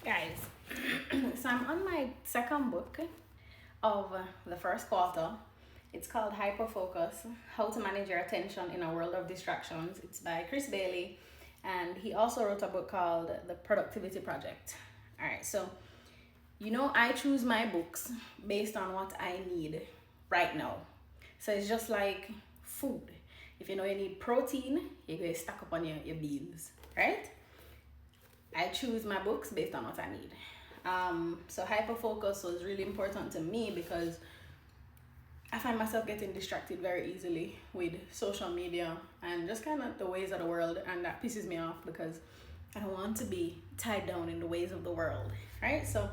Guys, so I'm on my second book of the first quarter. It's called Hyperfocus: How to Manage Your Attention in a World of Distractions. It's by Chris Bailey, and he also wrote a book called The Productivity Project. All right, so I choose my books based on what I need right now. So it's just like food. If you know you need protein, you're going to stack up on your beans, right? I choose my books based on what I need. So hyperfocus was really important to me because I find myself getting distracted very easily with social media and just kind of the ways of the world, and that pisses me off because I don't want to be tied down in the ways of the world, right? So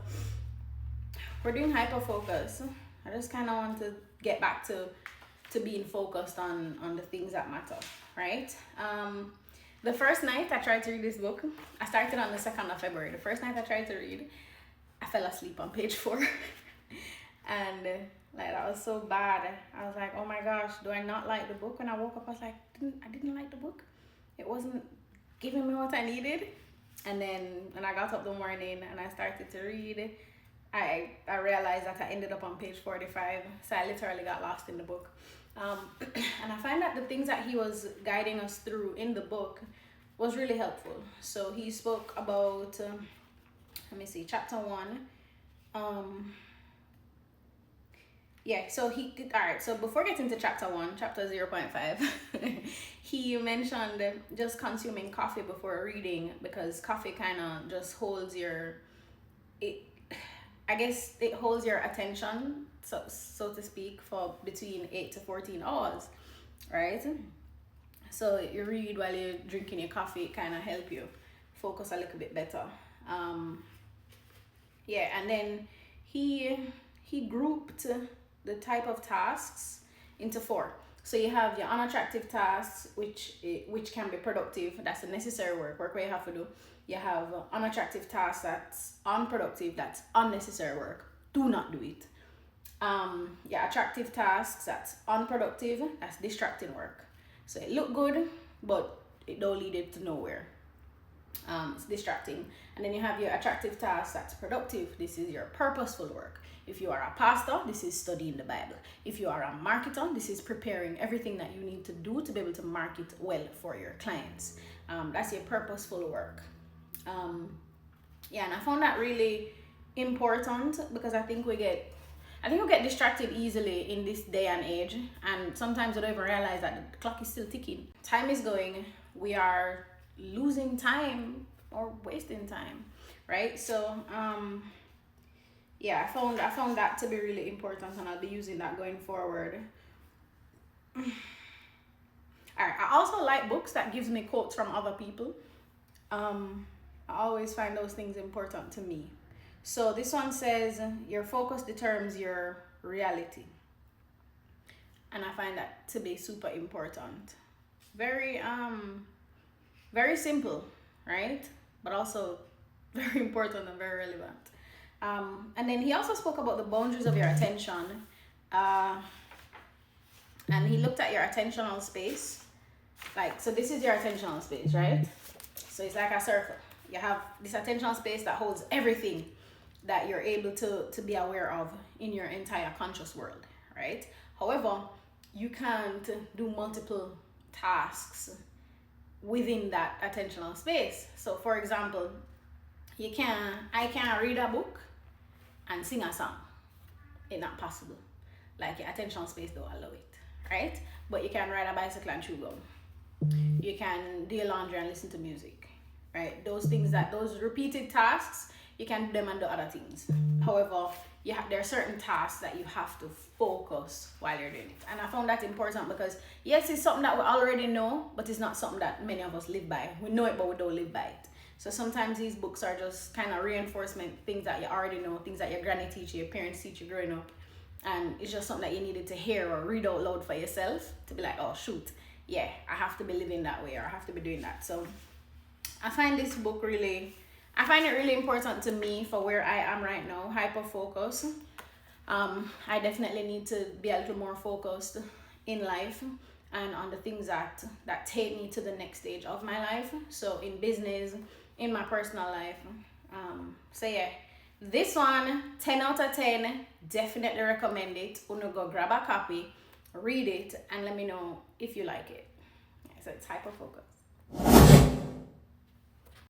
we're doing hyperfocus. I just kind of want to get back to being focused on the things that matter, right? The first night I tried to read this book, I started on the 2nd of February. The first night I tried to read, I fell asleep on page 4. And like that was so bad. I was like, oh my gosh, do I not like the book? When I woke up, I was like, I didn't like the book. It wasn't giving me what I needed. And then when I got up the morning and I started to read, I realized that I ended up on page 45. So I literally got lost in the book. And I find that the things that he was guiding us through in the book was really helpful. So he spoke about, let me see, chapter 1. All right, so before getting to chapter 1, chapter 0.5, he mentioned just consuming coffee before reading because coffee kind of just holds it, I guess it holds your attention, so to speak, for between 8 to 14 hours, right? So you read while you're drinking your coffee, it kind of help you focus a little bit better. And then he grouped the type of tasks into 4. So you have your unattractive tasks, which can be productive. That's the necessary work where you have to do. You have unattractive tasks that's unproductive, that's unnecessary work. Do not do it. Attractive tasks that's unproductive, that's distracting work. So it look good, but it don't lead it to nowhere. It's distracting. And then you have your attractive tasks that's productive. This is your purposeful work. If you are a pastor, this is studying the Bible. If you are a marketer, this is preparing everything that you need to do to be able to market well for your clients. That's your purposeful work. And I found that really important because I think we get distracted easily in this day and age, and sometimes we don't even realize that the clock is still ticking. Time is going. We are losing time or wasting time, right? So I found that to be really important, and I'll be using that going forward. All right, I also like books that gives me quotes from other people. I always find those things important to me. So this one says, your focus determines your reality. And I find that to be super important. Very very simple, right? But also very important and very relevant. And then he also spoke about the boundaries of your attention. And he looked at your attentional space. So this is your attentional space, right? So it's like a circle. You have this attentional space that holds everything that you're able to be aware of in your entire conscious world, right? However, you can't do multiple tasks within that attentional space. So for example, I can't read a book and sing a song. It's not possible. Like your attentional space don't allow it, right? But you can ride a bicycle and chew gum. You can do your laundry and listen to music, right? Those repeated tasks, you can do them and do other things. However, there are certain tasks that you have to focus while you're doing it. And I found that important because, yes, it's something that we already know, but it's not something that many of us live by. We know it, but we don't live by it. So sometimes these books are just kind of reinforcement, things that you already know, things that your granny teach you, your parents teach you growing up. And it's just something that you needed to hear or read out loud for yourself to be like, oh, shoot, yeah, I have to be living that way, or I have to be doing that. So I find it really important to me for where I am right now, hyper focus. I definitely need to be a little more focused in life and on the things that take me to the next stage of my life. So in business, in my personal life, So yeah, this one 10 out of 10, definitely recommend it. Uno go grab a copy, read it, and let me know if you like it. Yeah, so it's Hyperfocus.